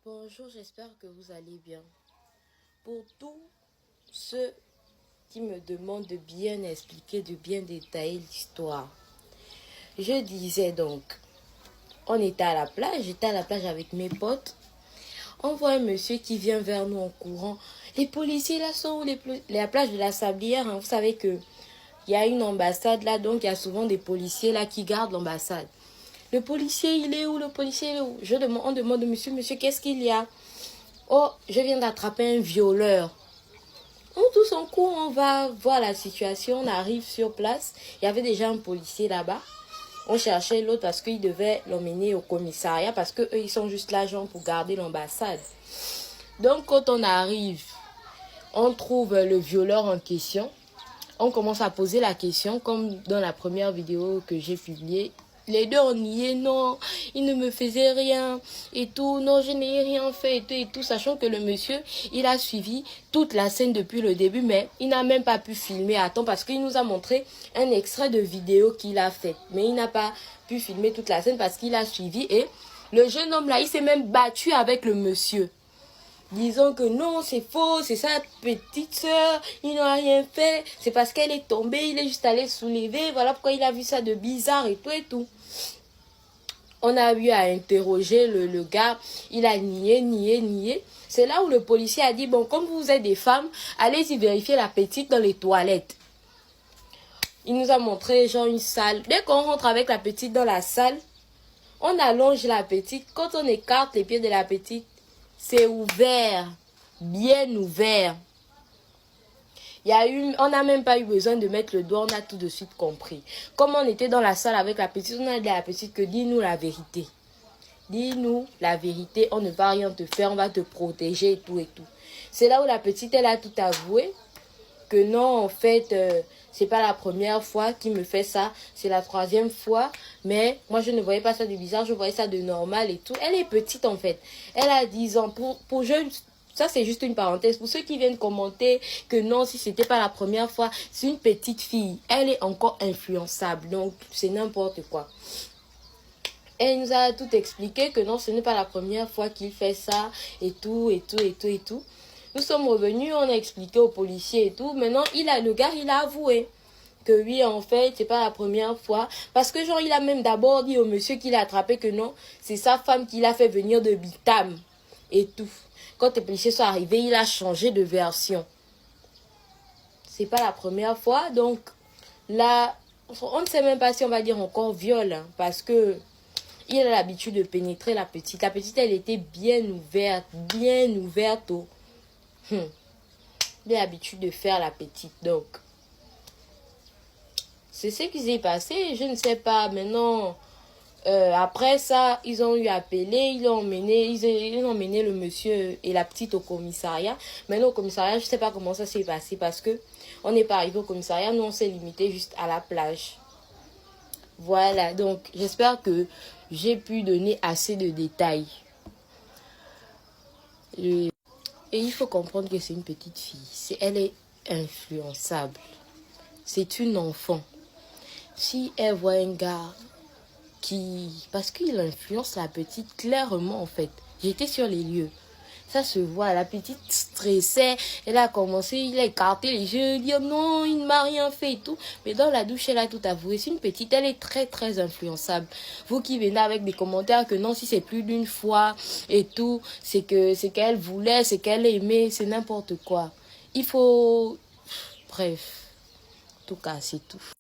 Bonjour, j'espère que vous allez bien. Pour tous ceux qui me demandent de bien expliquer, de bien détailler l'histoire, je disais donc, on était à la plage, j'étais à la plage avec mes potes. On voit un monsieur qui vient vers nous en courant. Les policiers là sont la plage de la Sablière. Vous savez que il y a une ambassade là, donc il y a souvent des policiers là qui gardent l'ambassade. Le policier, il est où? Le policier, il est où? On demande, monsieur, qu'est-ce qu'il y a? Oh, je viens d'attraper un violeur. On tous en cours, on va voir la situation, on arrive sur place. Il y avait déjà un policier là-bas. On cherchait l'autre parce qu'il devait l'emmener au commissariat parce qu'eux, ils sont juste là, genre, pour garder l'ambassade. Donc, quand on arrive, on trouve le violeur en question. On commence à poser la question, comme dans la première vidéo que j'ai publiée. Les deux ont nié, non, il ne me faisait rien et tout, non, je n'ai rien fait et tout, sachant que le monsieur, il a suivi toute la scène depuis le début, mais il n'a même pas pu filmer à temps parce qu'il nous a montré un extrait de vidéo qu'il a fait, mais il n'a pas pu filmer toute la scène parce qu'il a suivi et le jeune homme là, il s'est même battu avec le monsieur. Disons que non, c'est faux, c'est sa petite soeur, il n'a rien fait, c'est parce qu'elle est tombée, il est juste allé soulever, voilà pourquoi il a vu ça de bizarre et tout et tout. On a eu à interroger le gars, il a nié. C'est là où le policier a dit, bon, comme vous êtes des femmes, allez-y vérifier la petite dans les toilettes. Il nous a montré genre une salle. Dès qu'on rentre avec la petite dans la salle, on allonge la petite, quand on écarte les pieds de la petite, c'est ouvert, bien ouvert. On n'a même pas eu besoin de mettre le doigt, on a tout de suite compris. Comme on était dans la salle avec la petite, on a dit à la petite que dis-nous la vérité. Dis-nous la vérité, on ne va rien te faire, on va te protéger et tout et tout. C'est là où la petite, elle a tout avoué. Que non, en fait, c'est pas la première fois qu'il me fait ça, c'est la 3e fois, mais moi je ne voyais pas ça de bizarre, je voyais ça de normal et tout. Elle est petite en fait, elle a 10 ans, ça c'est juste une parenthèse, pour ceux qui viennent commenter que non, si c'était pas la première fois, c'est une petite fille, elle est encore influençable, donc c'est n'importe quoi. Elle nous a tout expliqué que non, ce n'est pas la première fois qu'il fait ça et tout. Nous sommes revenus, on a expliqué aux policiers et tout. Maintenant, le gars, il a avoué que oui, en fait, c'est pas la première fois. Parce que genre, il a même d'abord dit au monsieur qu'il a attrapé que non, c'est sa femme qui l'a fait venir de Bitam et tout. Quand les policiers sont arrivés, il a changé de version. C'est pas la première fois, donc là, on ne sait même pas si on va dire encore viol, hein, parce que il a l'habitude de pénétrer la petite. La petite, elle était bien ouverte au... Il a l'habitude de faire la petite, donc c'est ce qui s'est passé, je ne sais pas. Maintenant, après ça, ils ont eu appelé, ils ont emmené le monsieur et la petite au commissariat. Maintenant, au commissariat, je ne sais pas comment ça s'est passé parce que on n'est pas arrivé au commissariat, nous on s'est limité juste à la plage. Voilà, donc j'espère que j'ai pu donner assez de détails. Et il faut comprendre que c'est une petite fille. Elle est influençable. C'est une enfant. Si elle voit un gars parce qu'il influence la petite clairement en fait. J'étais sur les lieux. Ça se voit, la petite stressait, elle a commencé, il a écarté les yeux, il dit oh non, il ne m'a rien fait et tout. Mais dans la douche, elle a tout avoué. C'est une petite, elle est très très influençable. Vous qui venez avec des commentaires que non, si c'est plus d'une fois et tout, c'est qu'elle voulait, c'est qu'elle aimait, c'est n'importe quoi. Il faut... Bref, en tout cas, c'est tout.